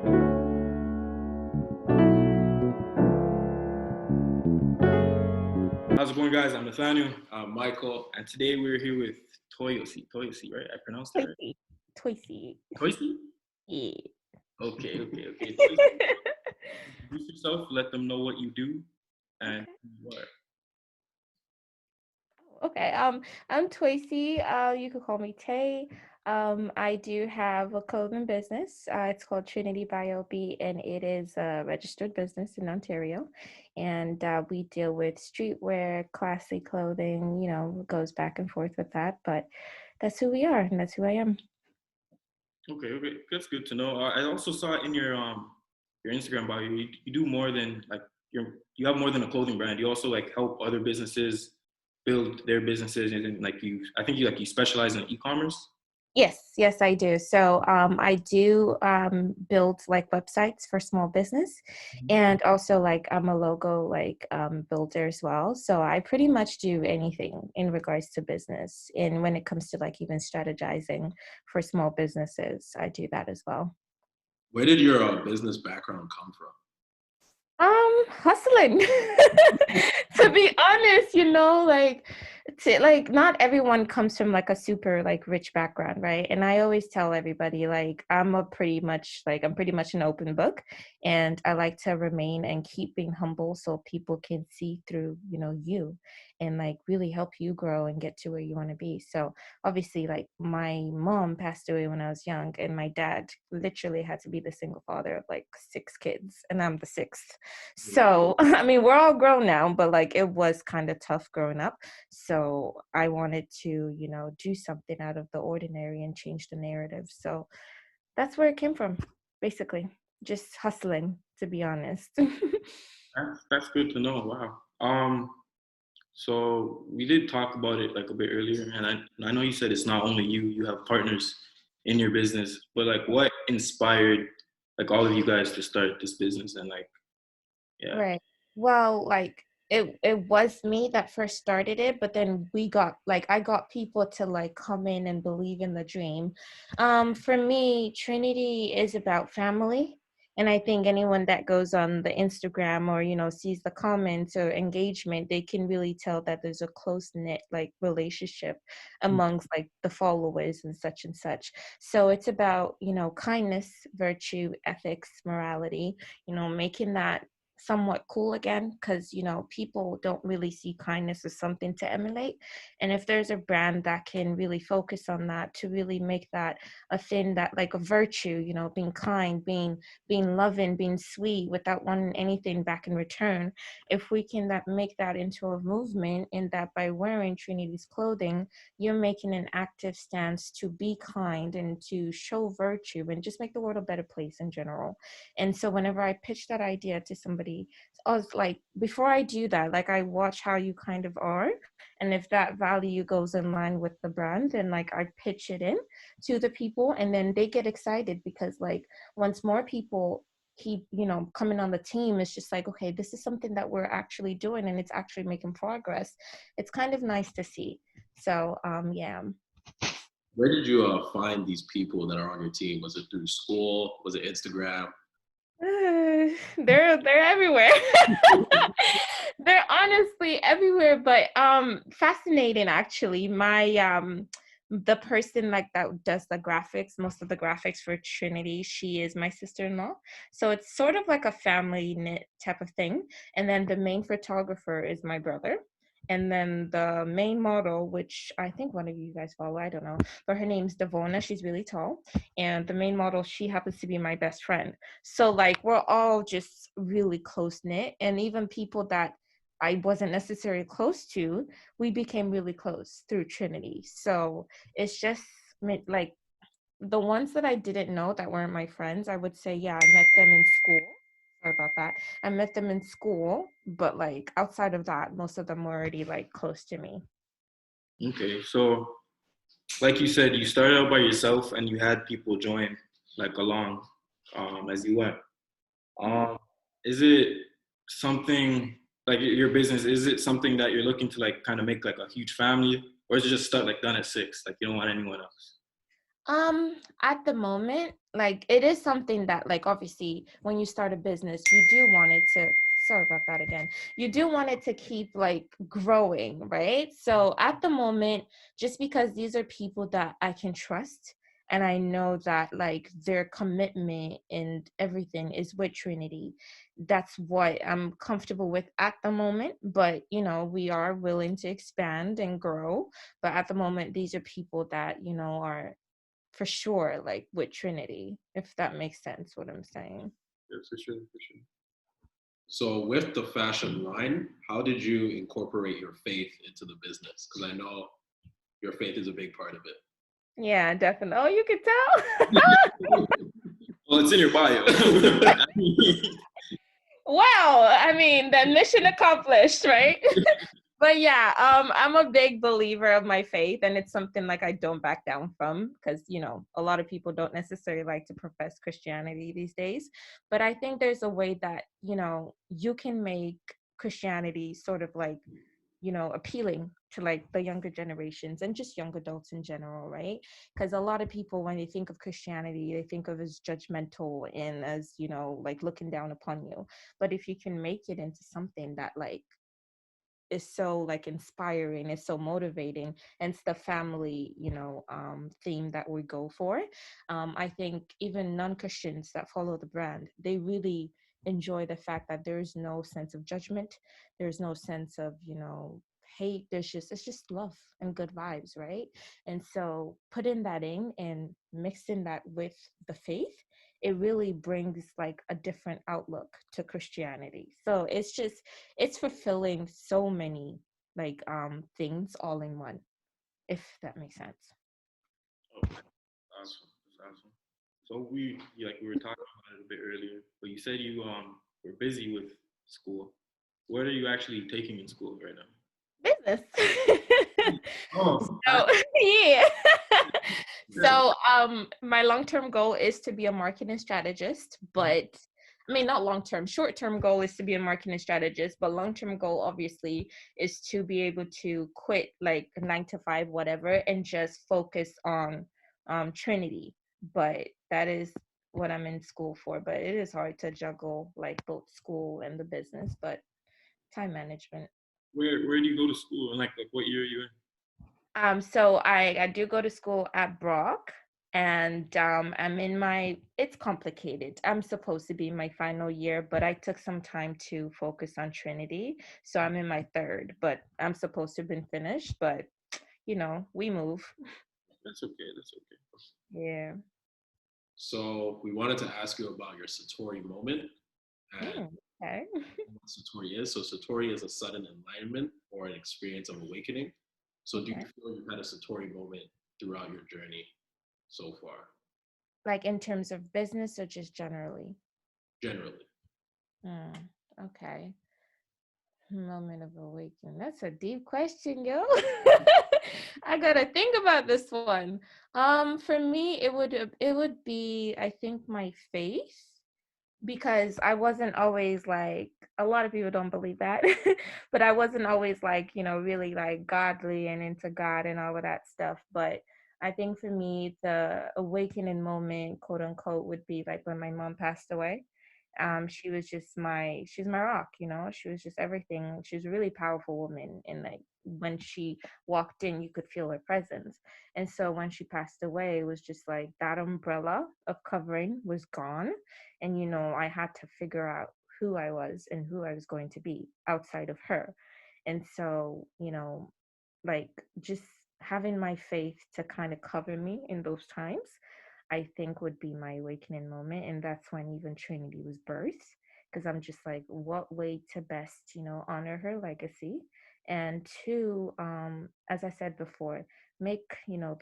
How's it going, guys? I'm Nathaniel, Michael, and today we're here with Toyosi. Toyosi, right? I pronounced that right. Toysy. Toysy. Toyosi? Yeah. Okay. Toyosi, introduce yourself. Let them know what you do and Okay. who you are. Okay. I'm Toysy. You could call me Tay. I do have a clothing business. It's called Trinity by OB, and it is a registered business in Ontario. And we deal with streetwear, classy clothing, goes back and forth with that. But that's who we are, and that's who I am. Okay. That's good to know. I also saw in your Instagram bio, you do more than like you have more than a clothing brand. You also like help other businesses build their businesses, and then like I think you specialize in e-commerce. Yes, I do. So I do build like websites for small business, and also like I'm a logo like builder as well. So I pretty much do anything in regards to business. And when it comes to like even strategizing for small businesses, I do that as well. Where did your business background come from? Hustling. To be honest, like not everyone comes from like a super like rich background, right? And I always tell everybody like I'm pretty much an open book, and I like to remain and keep being humble so people can see through, you, and like really help you grow and get to where you want to be. So obviously like my mom passed away when I was young, and my dad literally had to be the single father of like six kids, and I'm the sixth. So, I mean, we're all grown now, but like it was kind of tough growing up. So, I wanted to, do something out of the ordinary and change the narrative. So, that's where it came from, basically. Just hustling, to be honest. That's good to know. Wow. So we did talk about it like a bit earlier, and I know you said it's not only you. You have partners in your business, but like, what inspired like all of you guys to start this business? And like, yeah. Right. Well, like it was me that first started it, but then I got people to like come in and believe in the dream. For me, Trinity is about family. And I think anyone that goes on the Instagram or, sees the comments or engagement, they can really tell that there's a close knit like relationship amongst like the followers and such and such. So it's about, kindness, virtue, ethics, morality, making that somewhat cool again, because people don't really see kindness as something to emulate. And if there's a brand that can really focus on that to really make that a thing, that like a virtue, being kind, being loving, being sweet without wanting anything back in return, if we can that make that into a movement, in that by wearing Trinity's clothing, you're making an active stance to be kind and to show virtue and just make the world a better place in general. And so whenever I pitch that idea to somebody, I was like, before I do that, like I watch how you kind of are. And if that value goes in line with the brand, then like I pitch it in to the people, and then they get excited because like once more people keep, coming on the team, it's just like, okay, this is something that we're actually doing and it's actually making progress. It's kind of nice to see. So yeah. Where did you find these people that are on your team? Was it through school? Was it Instagram? They're everywhere. They're honestly everywhere, but fascinating actually. My the person like that does the graphics, most of the graphics for Trinity, she is my sister-in-law. So it's sort of like a family knit type of thing. And then the main photographer is my brother. And then the main model, which I think one of you guys follow, I don't know, but her name's Devona. She's really tall. And the main model, she happens to be my best friend. So like we're all just really close knit, and even people that I wasn't necessarily close to, we became really close through Trinity. So it's just like the ones that I didn't know that weren't my friends, I would say, yeah, I met them in school. Sorry about that. I met them in school, but like outside of that, most of them were already like close to me. Okay, so like you said, you started out by yourself and you had people join like along as you went. Um, is it something like your business? Is it something that you're looking to like kind of make like a huge family, or is it just start like done at six? Like you don't want anyone else? At the moment, like it is something that like obviously when you start a business, you do want it to sorry about that again. You do want it to keep like growing, right? So at the moment, just because these are people that I can trust and I know that like their commitment and everything is with Trinity, that's what I'm comfortable with at the moment. But you know, we are willing to expand and grow. But at the moment, these are people that, you know, are for sure like with Trinity, if that makes sense what I'm saying. Yeah, for sure, for sure. So with the fashion line, how did you incorporate your faith into the business? Because I know your faith is a big part of it. Yeah, definitely. Oh, you can tell. Well, it's in your bio. Wow, I mean, the mission accomplished, right? But yeah, I'm a big believer of my faith, and it's something like I don't back down from because, you know, a lot of people don't necessarily like to profess Christianity these days. But I think there's a way that, you know, you can make Christianity sort of like, you know, appealing to like the younger generations and just young adults in general, right? Because a lot of people, when they think of Christianity, they think of as judgmental and as, you know, like looking down upon you. But if you can make it into something that like is so like inspiring, it's so motivating, and it's the family, you know, theme that we go for. I think even non-Christians that follow the brand, they really enjoy the fact that there's no sense of judgment, there's no sense of, you know, hate, there's just it's just love and good vibes, right? And so putting that in and mixing that with the faith, it really brings like a different outlook to Christianity. So it's just it's fulfilling so many like things all in one, if that makes sense. Okay, awesome. That's awesome. So like we were talking about it a bit earlier, but you said you were busy with school. What are you actually taking in school right now? Business. Oh, So yeah. yeah. So my long-term goal is to be a marketing strategist, but I mean not long-term, short-term goal is to be a marketing strategist, but long-term goal obviously is to be able to quit like 9 to 5 whatever and just focus on Trinity. But that is what I'm in school for, but it is hard to juggle like both school and the business, but time management. Where do you go to school? And like what year are you in? So I do go to school at Brock, and I'm in my it's complicated. I'm supposed to be in my final year, but I took some time to focus on Trinity. So I'm in my third, but I'm supposed to have been finished, but you know, we move. That's okay. That's okay. Yeah. So we wanted to ask you about your Satori moment and Okay. what Satori is. So Satori is a sudden enlightenment or an experience of awakening. So do you Okay. feel you've had a Satori moment throughout your journey so far, Like in terms of business or just generally? generally? Hmm. Okay. Moment of awakening. That's a deep question, yo. I gotta think about this one. For me, it would be, I think, my faith, because I wasn't always like a lot of people don't believe that, but I wasn't always like, you know, really like godly and into God and all of that stuff. But I think for me, the awakening moment, quote unquote, would be like when my mom passed away. She was just she's my rock, you know. She was just everything. She was a really powerful woman, and like when she walked in, you could feel her presence. And so when she passed away, it was just like that umbrella of covering was gone, and you know, I had to figure out who I was and who I was going to be outside of her. And so, you know, like just having my faith to kind of cover me in those times, I think would be my awakening moment. And that's when even Trinity was birthed, because I'm just like, what way to best, you know, honor her legacy, and two, as I said before, make, you know,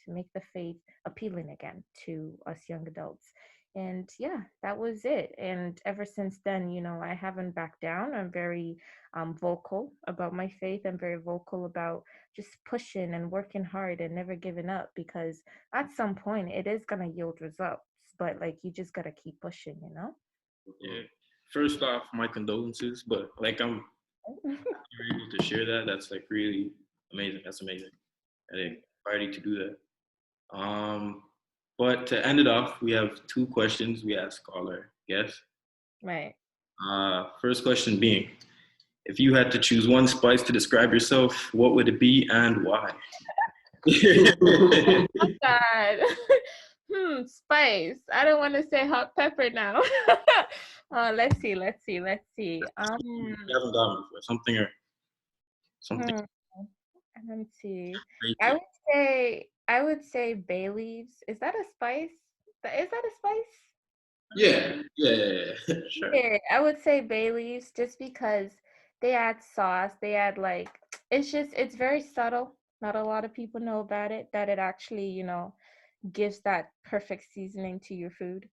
make the faith appealing again to us young adults. And yeah, that was it. And ever since then, you know, I haven't backed down. I'm very vocal about my faith. I'm very vocal about just pushing and working hard and never giving up, because at some point it is going to yield results, but like you just got to keep pushing, you know. Yeah. First off, my condolences, but like you're able to share that. That's like really amazing. That's amazing. I think ready to do that. But to end it off, we have two questions we ask all our guests. Right. First question being, if you had to choose one spice to describe yourself, what would it be and why? Oh God. Spice. I don't want to say hot pepper now. Let's see. You haven't gotten before, something or something. Hmm, let me see. I Creative. would I would say bay leaves. Is that a spice? Is that a spice? Yeah. Sure. Yeah, I would say bay leaves just because they add sauce. They add like it's very subtle. Not a lot of people know about it, that it actually, gives that perfect seasoning to your food.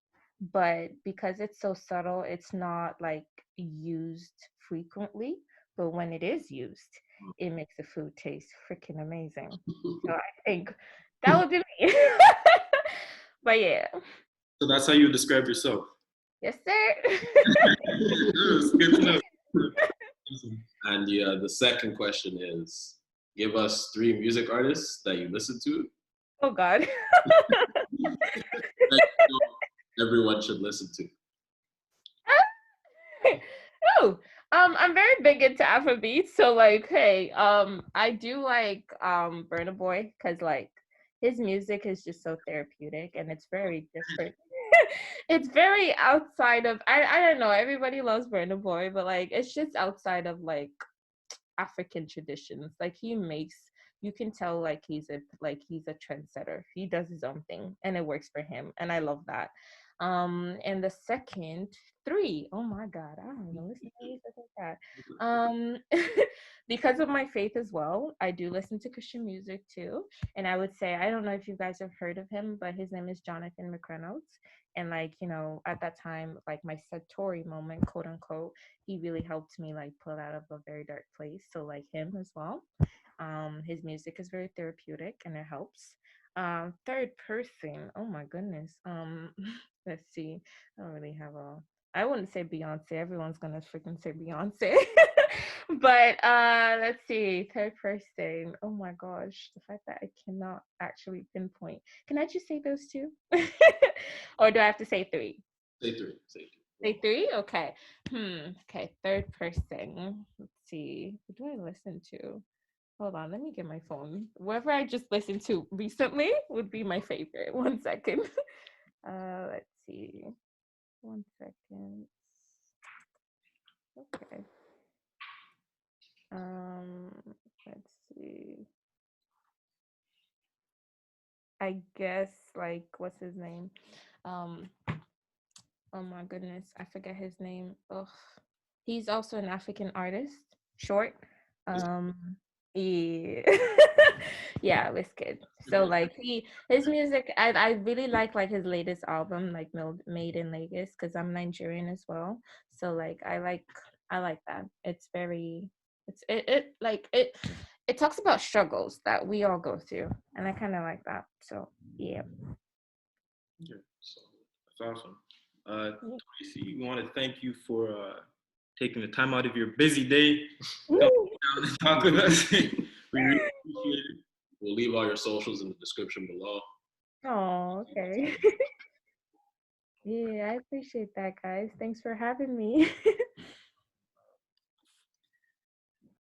But because it's so subtle, it's not like used frequently. But when it is used, it makes the food taste freaking amazing. So I think that would be me. But yeah. So that's how you describe yourself. Yes, sir. It's good to know. And the second question is, give us 3 music artists that you listen to Oh God. that you know everyone should listen to. Oh, I'm very big into Afrobeats, so like, hey, I do like Burna Boy because like his music is just so therapeutic and it's very different. It's very outside of I don't know, everybody loves Burna Boy, but like it's just outside of like African traditions. Like you can tell like he's a trendsetter. He does his own thing and it works for him. And I love that. And the second three, oh my God, I don't even listen to music like that. Because of my faith as well, I do listen to Christian music too. And I would say, I don't know if you guys have heard of him, but his name is Jonathan McReynolds. And like, at that time, like my Satori moment, quote unquote, he really helped me like pull out of a very dark place. So like him as well. His music is very therapeutic and it helps. Third person, oh my goodness. Let's see. I don't really have a I wouldn't say Beyonce. Everyone's gonna freaking say Beyonce. But let's see. Third person. Oh my gosh. The fact that I cannot actually pinpoint. Can I just say those two? Or do I have to say three? Say 3. Say 3. Say three? Okay. Okay. Third person. Let's see. Who do I listen to? Hold on. Let me get my phone. Whoever I just listened to recently would be my favorite. 1 second. Let's see. 1 second. Okay. Um, let's see. I guess like what's his name? Um, oh my goodness, I forget his name. Ugh. He's also an African artist, short. Um, yeah, yeah, Wizkid. So like his music, I really like his latest album, like Made in Lagos, because I'm Nigerian as well. So like I like that. It's very it talks about struggles that we all go through, and I kind of like that. So yeah. Yeah, so that's awesome. Toyosi, we want to thank you for taking the time out of your busy day to come down and talk with us. We really appreciate it. We'll leave all your socials in the description below. Oh, okay. Yeah, I appreciate that, guys. Thanks for having me.